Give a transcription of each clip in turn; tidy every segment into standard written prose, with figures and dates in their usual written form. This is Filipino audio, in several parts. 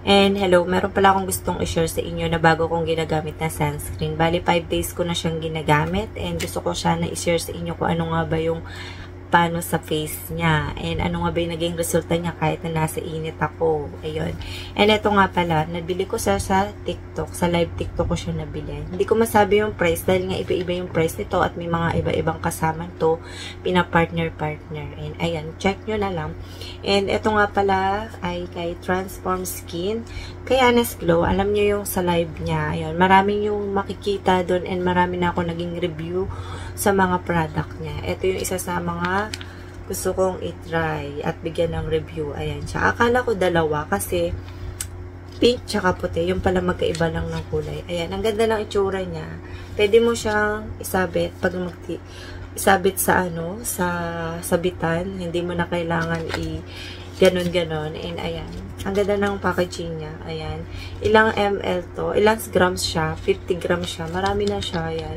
And hello, meron pala akong gustong i-share sa inyo na bago kong ginagamit na sunscreen. Bali, 5 days ko na siyang ginagamit and gusto ko siya na i-share sa inyo kung ano nga ba yung paano sa face niya. And ano nga ba yung naging resulta niya kahit na nasa init ako. Ayun. And ito nga pala, nabili ko sa TikTok. Sa live TikTok ko siya nabili. Hindi ko masabi yung price dahil nga iba-iba yung price nito at may mga iba-ibang kasama to. Pina-partner-partner. And ayan, check nyo na lang. And ito nga pala ay kay Transform Skin. Kay Honest Glow, alam nyo yung sa live niya. Ayun, maraming yung makikita doon and marami na ako naging review sa mga product niya. Ito yung isa sa mga gusto kong i-try at bigyan ng review. Ayan siya. Akala ko dalawa kasi pink tsaka puti. Yung pala magkaiba lang ng kulay. Ayan, ang ganda ng itsura niya. Pwede mo siyang isabit pag isabit sa sa sabitan. Hindi mo na kailangan ganon-ganon. And ayan. Ang ganda ng packaging niya. Ayan. Ilang ml to? Ilang grams siya? 50 grams siya. Marami na siya. Ayan.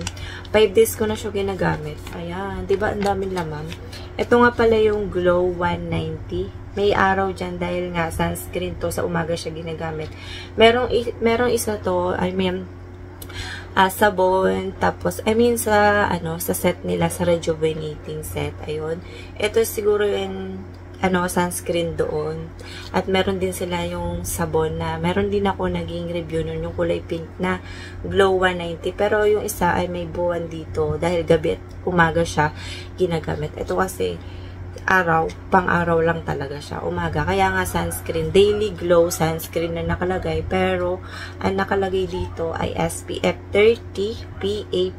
5 days ko na siya ginagamit. Ayan. Diba? Ang daming laman. Ito nga pala yung Glow 190. May araw dyan dahil nga sunscreen to. Sa umaga siya ginagamit. Merong isa to. I mean, sabon. Tapos, sa set nila. Sa rejuvenating set. Ayun. Ito siguro yung sunscreen doon. At meron din sila yung sabon na meron din ako naging review nun, yung kulay pink na Glow 190. Pero yung isa ay may buwan dito dahil gabi at umaga siya ginagamit. Ito kasi pang-araw lang talaga siya. Umaga. Kaya nga sunscreen. Daily Glow sunscreen na nakalagay. Pero, ang nakalagay dito ay SPF 30 PA+++.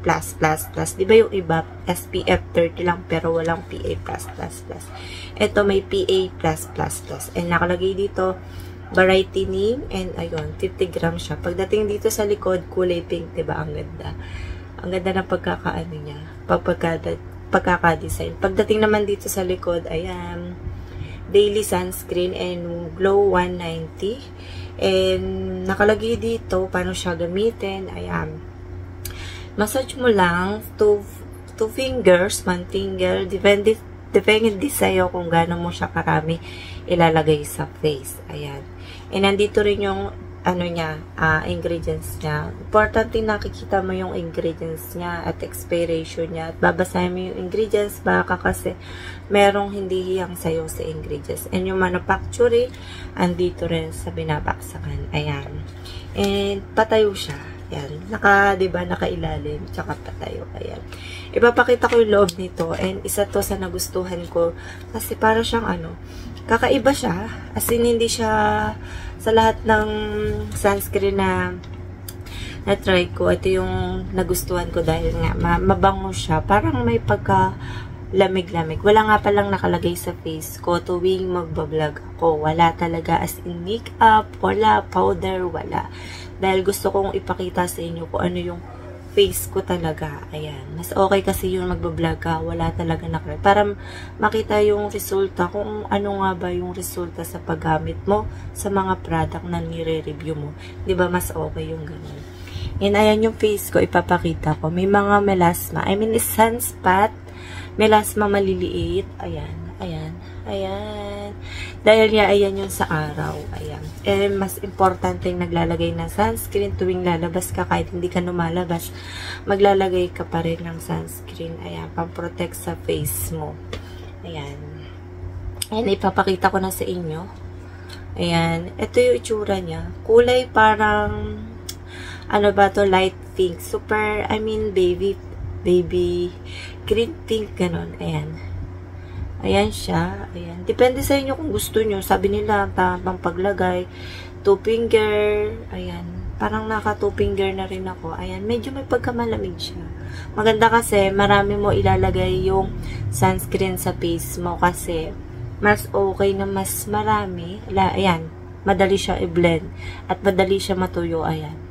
Diba yung iba, SPF 30 lang pero walang PA+++. Ito may PA+++. And nakalagay dito, variety name. And ayun, 50 grams siya. Pagdating dito sa likod, kulay pink. Diba? Ang ganda. Ang ganda ng pagkakaano niya. Pagkaka-design. Pagdating naman dito sa likod, ayan, daily sunscreen and Glow 190. And nakalagay dito, paano siya gamitin, ayan. Massage mo lang, 2 fingers, 1 finger, depende sa'yo kung gaano mo siya karami ilalagay sa face. Ayan. And nandito rin yung ingredients niya. Importante nakikita mo yung ingredients niya at expiration niya. At babasahin mo yung ingredients baka kasi merong hindi hiyang sayo sa ingredients. And yung manufacturing, andito rin sa binabaksakan. Ayan. And patayo siya. Ayan. Diba, nakailalim. Tsaka patayo. Ayan. Ipapakita ko yung loob nito. And isa to sa nagustuhan ko. Kasi para siyang kakaiba siya. As in, hindi siya sa lahat ng sunscreen na try ko. Ito yung nagustuhan ko dahil nga mabango siya. Parang may pagka-lamig-lamig. Wala nga palang nakalagay sa face ko tuwing magbablog ako. Wala talaga as in makeup, wala powder, wala. Dahil gusto kong ipakita sa inyo kung ano yung face ko talaga. Ayan. Mas okay kasi yung magbablog ka. Wala talaga nakalagay. Para makita yung resulta. Kung ano nga ba yung resulta sa paggamit mo sa mga product na nire-review mo. Diba mas okay yung ganun. And ayan yung face ko. Ipapakita ko. May mga melasma. I mean, sunspot. Melasma maliliit. Ayan. Ayan. Ayan. Dahil nga, ayan yung sa araw. Ayan. And mas importante yung naglalagay ng sunscreen tuwing lalabas ka kahit hindi ka lumalabas. Maglalagay ka pa rin ng sunscreen. Ayan. Pang-protect sa face mo. Ayan. And ipapakita ko na sa inyo. Ayan. Ito yung itsura niya. Kulay parang light pink. Super, baby green pink, ganon. Ayan. Ayan siya. Ayan. Depende sa inyo kung gusto nyo. Sabi nila, tamang paglagay. 2 finger. Ayan. Parang naka 2 finger na rin ako. Ayan. Medyo may pagkamalamig siya. Maganda kasi marami mo ilalagay yung sunscreen sa face mo kasi mas okay na mas marami. Ayan. Madali siya i-blend. At madali siya matuyo. Ayan.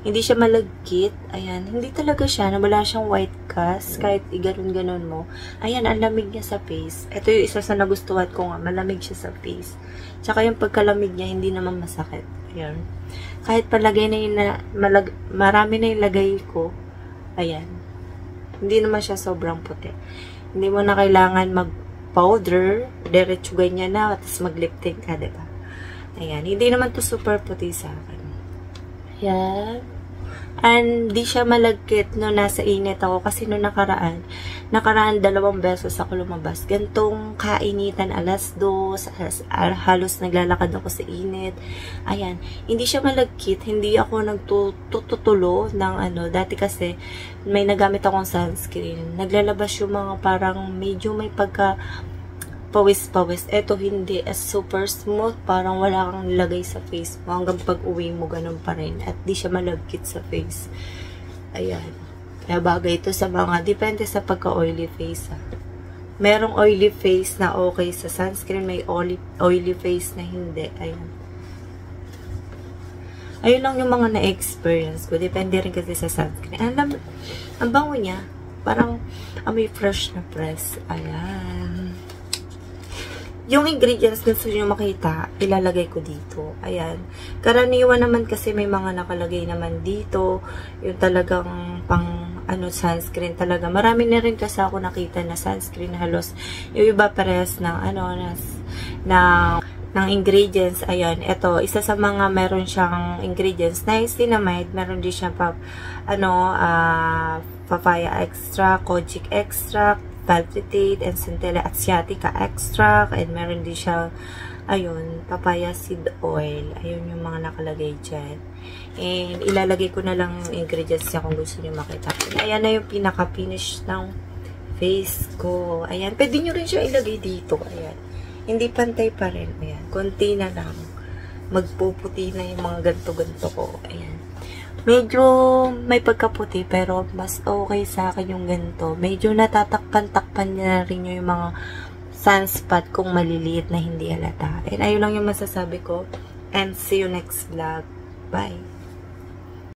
Hindi siya malagkit. Ayan. Hindi talaga siya. Wala siyang white cast. Kahit iganon-ganon mo. Ayan. Ang lamig niya sa face. Ito yung isa sa nagustuhan ko nga. Malamig siya sa face. Tsaka yung pagkalamig niya, hindi naman masakit. Ayan. Kahit palagay na yung marami na yung lagay ko. Ayan. Hindi naman siya sobrang puti. Hindi mo na kailangan mag-powder. Diretso ganyan na. Tapos mag-lip tint ka, diba? Ayan. Hindi naman to super puti sa akin. Ayan. And di siya malagkit no nasa init ako kasi no nakaraan 2 beses ako lumabas. Gantong kainitan, alas 2, halos naglalakad ako sa init. Ayan, hindi siya malagkit, hindi ako nagtutulo ng ano. Dati kasi may nagamit akong sunscreen. Naglalabas yung mga parang medyo may pagka pawis-pawis. Eto hindi, as super smooth, parang wala kang lagay sa face mo. Hanggang pag-uwi mo, ganun pa rin. At di siya malagkit sa face. Ayan. Kaya bagay ito sa mga, depende sa pagka-oily face, ha. Merong oily face na okay sa sunscreen, may oily face na hindi. Ayan. Ayun lang yung mga na-experience ko. Depende rin kasi sa sunscreen. Ang bango niya, parang amoy fresh na press. Ayan. Yung ingredients gusto nyo makita, ilalagay ko dito. Ayan. Karaniwan naman kasi may mga nakalagay naman dito. Yung talagang pang sunscreen talaga. Marami na rin kasi ako nakita na sunscreen halos. Yung iba parehas ng ng ingredients. Ayan. Ito, isa sa mga meron siyang ingredients. Niacinamide. Meron din siyang papaya extract, kojic extract, valproate, and centella asiatica extract, and meron din siya, ayun, papaya seed oil. Ayun yung mga nakalagay dyan. And ilalagay ko na lang yung ingredients niya kung gusto niyo makita. Ayan na yung pinaka-finish ng face ko. Ayan, pwede nyo rin siya ilagay dito. Ayan. Hindi pantay pa rin. Ayan, konti na lang. Magpuputi na yung mga ganto-ganto ko. Ayan. Medyo may pagkaputi pero mas okay sa akin yung ganito. Medyo natatakpan-takpan niya rin yung mga sunspot kung maliliit na hindi halata. And ayun lang yung masasabi ko. And see you next vlog. Bye!